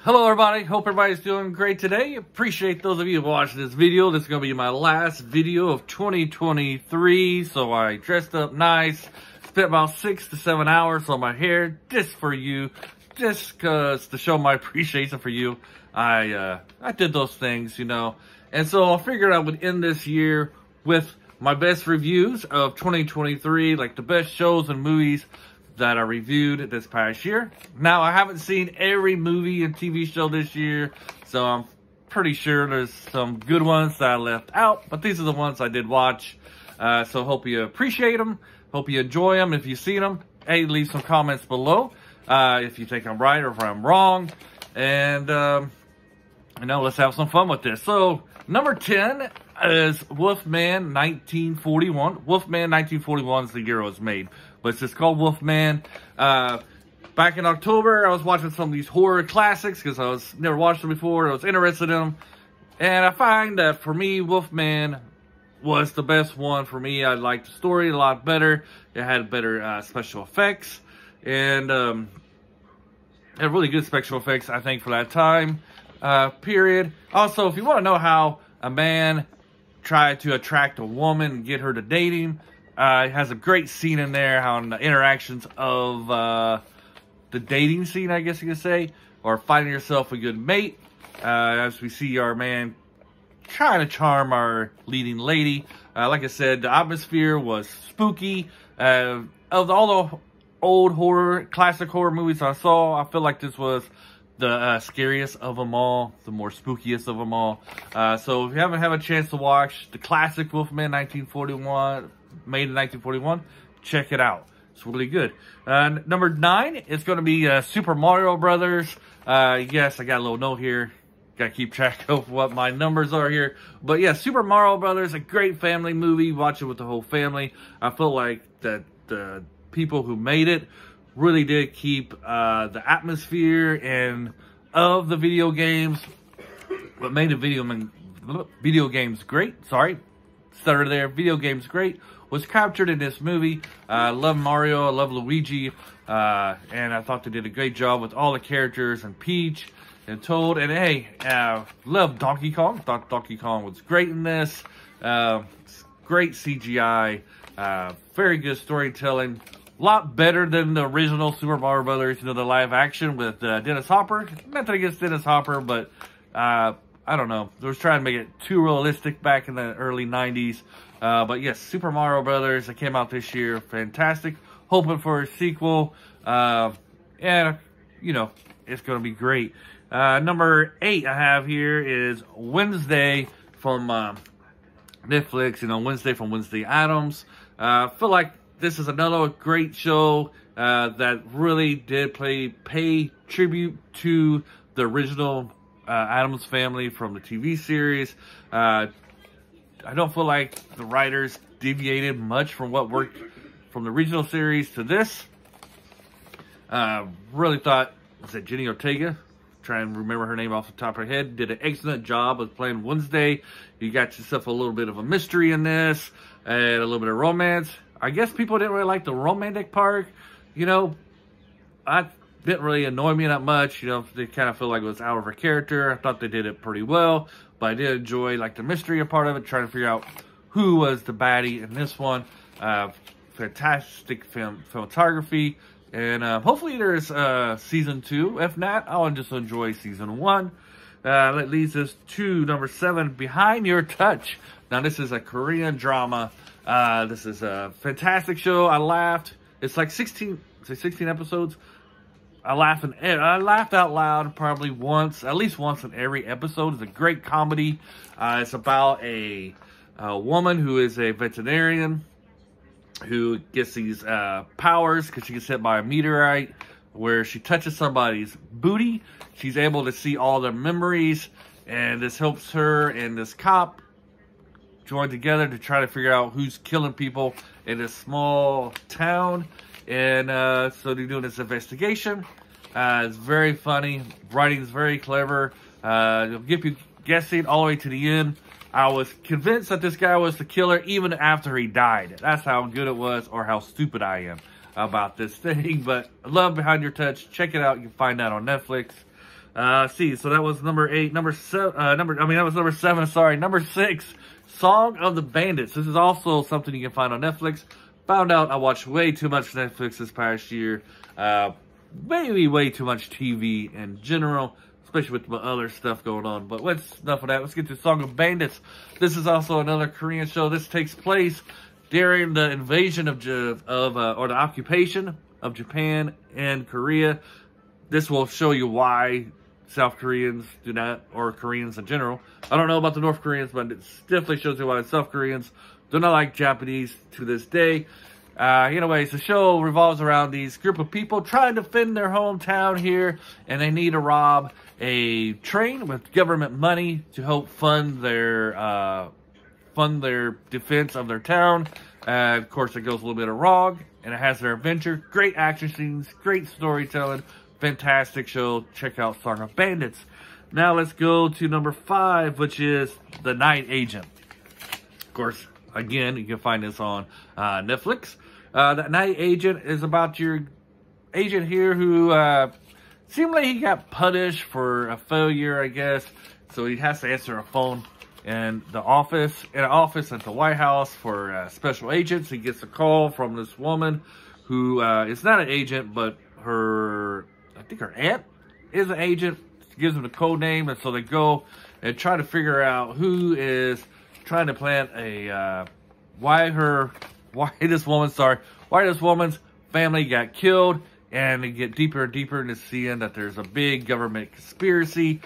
Hello everybody, hope everybody's doing great today. Appreciate those of you watching this video. This is going to be my last video of 2023, so I dressed up nice, spent about 6 to 7 hours on my hair, just for you, just cause to show my appreciation for you. I did those things, you know, and so I figured I would end this year with my best reviews of 2023, like the best shows and movies that I reviewed this past year. Now, I haven't seen every movie and TV show this year, so I'm pretty sure there's some good ones that I left out, but these are the ones I did watch. So hope you appreciate them, hope you enjoy them. If you've seen them, hey, leave some comments below if you think I'm right or if I'm wrong. And, you know, let's have some fun with this. So, number 10 is Wolfman 1941. Wolfman 1941 is the year it was made, but it's just called Wolfman. Back in October, I was watching some of these horror classics because I was never watched them before. I was interested in them, and I find that for me, Wolfman was the best one for me. I liked the story a lot better. It had better special effects, and it had really good special effects, I think, for that time period. Also, if you want to know how a man tried to attract a woman and get her to date him, it has a great scene in there, how in the interactions of the dating scene, I guess you could say, or finding yourself a good mate, as we see our man trying to charm our leading lady. Like I said, the atmosphere was spooky. Of all the old horror, classic horror movies I saw, I feel like this was the scariest of them all, the more spookiest of them all. So if you haven't had a chance to watch the classic Wolfman 1941, made in 1941, check it out. It's really good. Number 9 is going to be Super Mario Brothers. Yes, I got a little note here. Got to keep track of what my numbers are here. But yeah, Super Mario Brothers, a great family movie. Watch it with the whole family. I feel like that the people who made it really did keep the atmosphere and of the video games. What made the video games great, sorry, started there, video games great, was captured in this movie. I love Mario, I love Luigi, and I thought they did a great job with all the characters and Peach and Toad. And hey, love Donkey Kong. Thought Donkey Kong was great in this. Great CGI, very good storytelling. A lot better than the original Super Mario Brothers, you know, the live action with Dennis Hopper. Nothing against Dennis Hopper, but I don't know. They was trying to make it too realistic back in the early 90s. But yes, Super Mario Brothers, that came out this year. Fantastic. Hoping for a sequel. And, you know, it's going to be great. Number 8 I have here is Wednesday from Netflix. You know, Wednesday from Wednesday Addams. I feel like this is another great show that really did pay tribute to the original Addams Family from the TV series. I don't feel like the writers deviated much from what worked from the original series to this. Really thought, was it Jenny Ortega? Trying to remember her name off the top of her head. Did an excellent job of playing Wednesday. You got yourself a little bit of a mystery in this and a little bit of romance. I guess people didn't really like the romantic part. You know, I didn't really annoy me that much. You know, they kind of feel like it was out of her character. I thought they did it pretty well, but I did enjoy like the mystery part of it, trying to figure out who was the baddie in this one. Fantastic photography, and hopefully there's season 2. If not, I'll just enjoy season 1. That leads us to number 7, Behind Your Touch. Now this is a Korean drama. This is a fantastic show. I laughed. It's like 16 episodes. I laughed out loud probably once, at least once in every episode. It's a great comedy. It's about a woman who is a veterinarian who gets these powers because she gets hit by a meteorite. Where she touches somebody's booty, she's able to see all their memories, and this helps her and this cop join together to try to figure out who's killing people in this small town. And so they're doing this investigation. It's very funny. Writing is very clever. It'll get you guessing all the way to the end. I was convinced that this guy was the killer even after he died. That's how good it was, or how stupid I am about this thing. But I love Behind Your Touch. Check it out. You can find that on Netflix. See, so that was number 8. That was number 7, sorry. Number 6, Song of the Bandits. This is also something you can find on Netflix. Found out I watched way too much Netflix this past year. Maybe way too much TV in general, especially with my other stuff going on. But enough of that. Let's get to Song of Bandits. This is also another Korean show. This takes place during the invasion or the occupation of Japan and Korea. This will show you why South Koreans do not, or Koreans in general. I don't know about the North Koreans, but it definitely shows you why South Koreans do not like Japanese to this day. Anyways, the show revolves around these group of people trying to defend their hometown here, and they need to rob a train with government money to help fund their defense of their town. Of course, it goes a little bit wrong, and it has their adventure. Great action scenes, great storytelling, fantastic show. Check out Song of Bandits. Now let's go to number 5, which is The Night Agent. Of course, again, you can find this on Netflix. The Night Agent is about your agent here who seemed like he got punished for a failure, I guess. So he has to answer a phone in an office at the White House for special agents. He gets a call from this woman who is not an agent, but I think her aunt is an agent. She gives them the code name, and so they go and try to figure out who is trying to plant why this woman's family got killed, and they get deeper and deeper into seeing that there's a big government conspiracy.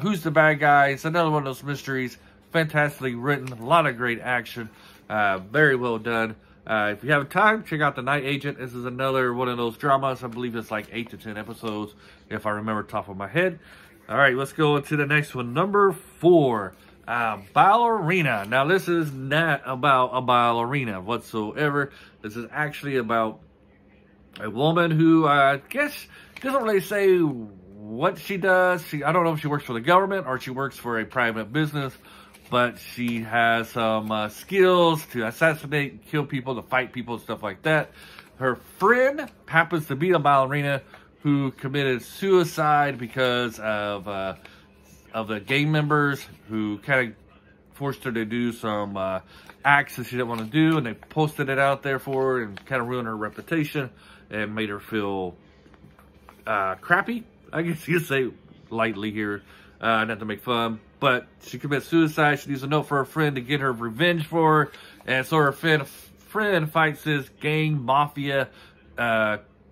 Who's the bad guy? It's another one of those mysteries. Fantastically written, a lot of great action, very well done. If you have time, check out The Night Agent. This is another one of those dramas. I believe it's like 8 to 10 episodes, if I remember top of my head. All right, let's go into the next one. Number 4, Ballerina. Now, this is not about a ballerina whatsoever. This is actually about a woman who, I guess, doesn't really say what she does. I don't know if she works for the government or she works for a private business, but she has some skills to assassinate, kill people, to fight people, stuff like that. Her friend happens to be a ballerina who committed suicide because of the gang members who kind of forced her to do some acts that she didn't want to do, and they posted it out there for her and kind of ruined her reputation and made her feel crappy, I guess you could say, lightly here, not to make fun. But she commits suicide. She leaves a note for her friend to get her revenge for her. And so her friend fights this gang mafia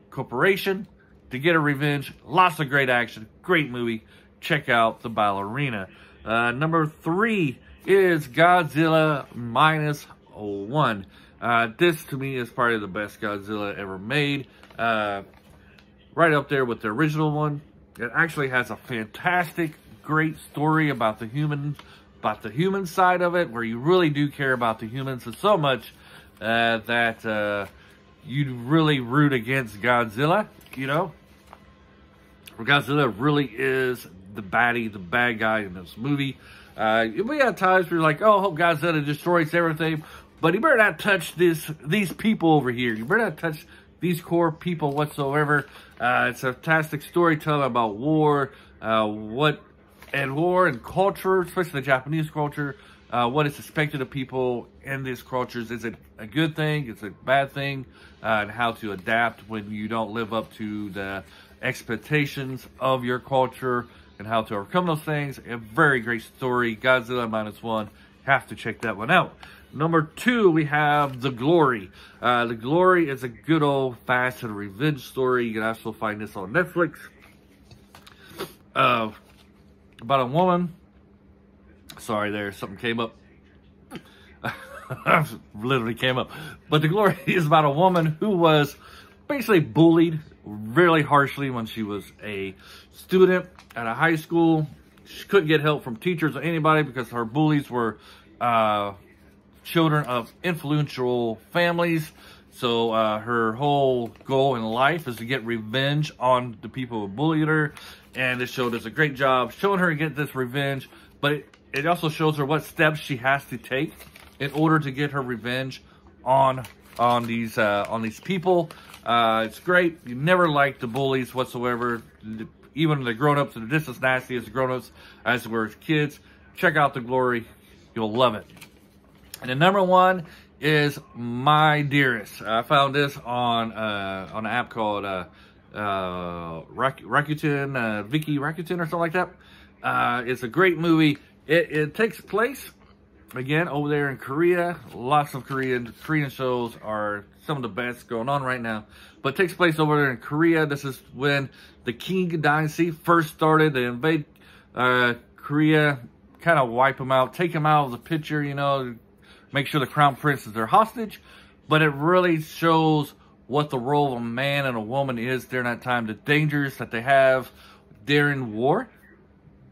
corporation to get her revenge. Lots of great action. Great movie. Check out The Ballerina. Number 3 is Godzilla -1. This, to me, is probably the best Godzilla ever made. Right up there with the original one. It actually has a fantastic, great story about the human side of it, where you really do care about the humans so much that you really root against Godzilla, you know? Godzilla really is the bad guy in this movie. We have times where you're like, oh, I hope Godzilla destroys everything, but you better not touch these people over here. You better not touch these core people whatsoever. It's a fantastic storytelling about war, war and culture, especially the Japanese culture, what is expected of people in these cultures. Is it a good thing? Is it a bad thing? And how to adapt when you don't live up to the expectations of your culture, and how to overcome those things. A very great story. Godzilla -1. Have to check that one out. Number 2, we have The Glory. The Glory is a good old-fashioned revenge story. You can also find this on Netflix. About a woman. Sorry there, something came up. Literally came up. But The Glory is about a woman who was basically bullied really harshly when she was a student at a high school. She couldn't get help from teachers or anybody because her bullies were children of influential families. So her whole goal in life is to get revenge on the people who bullied her. And this show does a great job showing her to get this revenge. But it also shows her what steps she has to take in order to get her revenge on these people. It's great. You never like the bullies whatsoever. even the grown-ups are just as nasty as the grown-ups as were as kids. Check out The Glory. You'll love it. And the number one is My Dearest. I found this on an app called Rakuten, Viki Rakuten or something like that. It's a great movie. It takes place, again, over there in Korea. Lots of Korean shows are some of the best going on right now. But it takes place over there in Korea. This is when the King Dynasty first started. They invade Korea, kind of wipe them out, take them out of the picture, you know, make sure the crown prince is their hostage. But it really shows what the role of a man and a woman is during that time, the dangers that they have during war.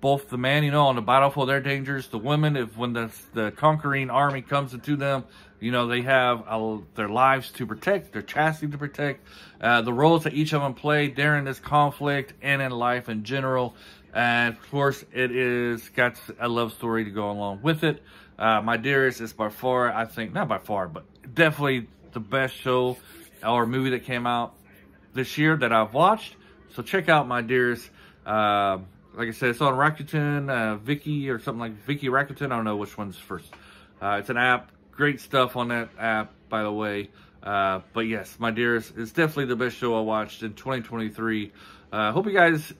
Both the man, you know, on the battlefield, they're dangerous. The women, when the conquering army comes into them, you know, they have their lives to protect, their chastity to protect, the roles that each of them play during this conflict and in life in general. And of course, it is got a love story to go along with it. My Dearest is by far, I think, not by far, but definitely the best show or movie that came out this year that I've watched. So check out My Dearest. Like I said, it's on Rakuten, Viki or something like Viki Rakuten. I don't know which one's first. It's an app. Great stuff on that app, by the way. But yes, My Dearest is definitely the best show I watched in 2023. Hope you guys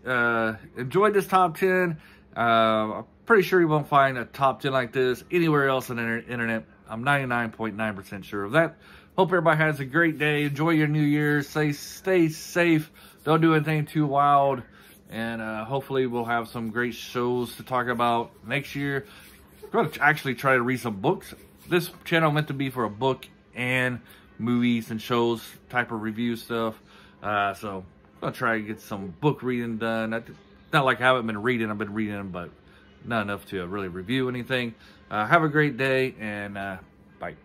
enjoyed this top 10. I'm pretty sure you won't find a top 10 like this anywhere else on the internet. I'm 99.9% sure of that. Hope everybody has a great day. Enjoy your New Year's. Stay safe. Don't do anything too wild. And hopefully we'll have some great shows to talk about next year. I'm going to actually try to read some books. This channel meant to be for a book and movies and shows type of review stuff. So I'm going to try to get some book reading done. Not like I haven't been reading. I've been reading them, but not enough to really review anything. Have a great day, and bye.